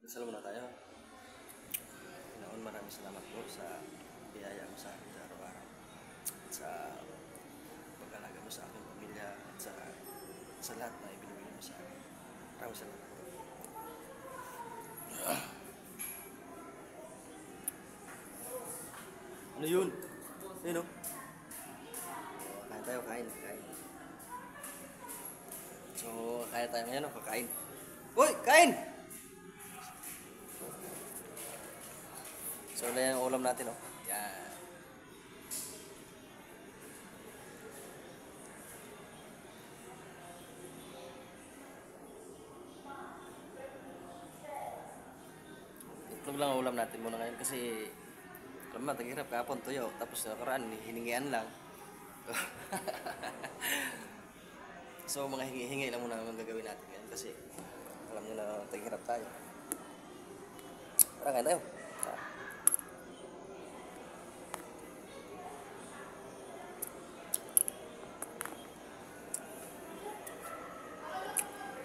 Dasal muna tayo. Panginoon, maraming salamat po sa biyaya mo sa akin sa araw-araw. At sa pag-alaga mo sa aking pamilya at sa lahat na ibinigay mo sa akin. Maraming salamat po. Ano yun? Ayun o. Kain tayo, kain. So, kaya tayo ngayon o, kakain. Uy, kain! So, na yung ulam natin o. Yan. Itlog lang ang ulam natin muna ngayon kasi alam mo, taghirap kahapon tuyo. Tapos nakaraan, hiningian lang. So, mga hingi-hingi lang muna ang gagawin natin ngayon kasi alam nyo na taghirap tayo. Tara, kain tayo.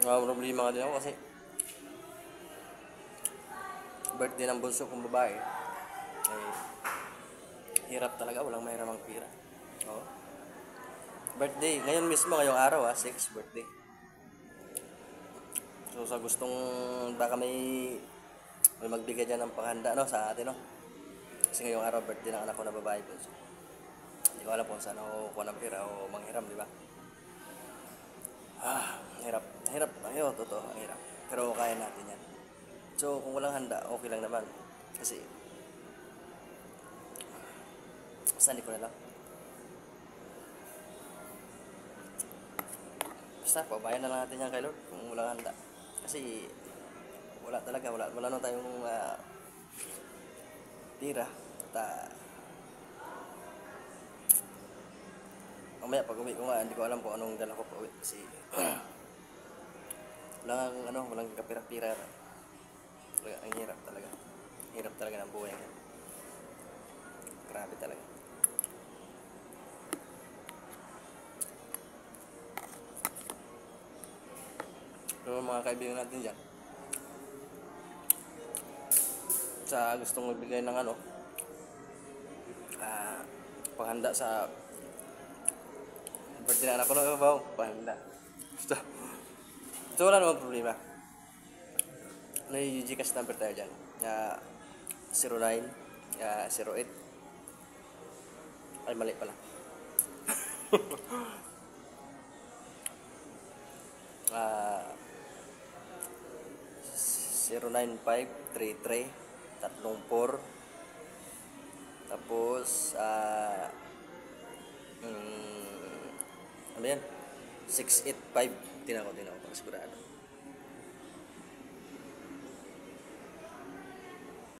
Problema nga din ako kasi birthday ng bunso kong babae ay hirap talaga, walang mahiramang pira. Oo. Birthday, ngayon mismo, ngayong araw 6 birthday. So sa gustong baka may magbigay dyan ng panghanda sa atin kasi ngayong araw birthday ng anak ko na babae bunso. Hindi ko alam kung saan ako kuha ng pira o manghiram, di ba? Hirap tayo, totoo, ang hirap. Pero kaya natin yan. So, kung walang handa, okay lang naman. Kasi, basta hindi ko na lang. Basta, pabayan na lang natin yan kay Lord kung walang handa. Kasi, wala talaga, wala na tayong tira. At, mamaya pag uwi ko nga, hindi ko alam kung anong dala ko pa uwi. Kasi, walang kapira-pira. Ang hirap talaga. Hirap talaga ng buhay ngayon. Grabe talaga. Pero mga kaibigan natin dyan, sa gustong magbigay ng panghanda sa birthday na anak ko na babaw, panghanda. So wala namang problema. May Gcash number tayo dyan. 09 08. Ay, mali pala. 09533 34 tapos ano yan? 685. Tinan ko pag sigurado.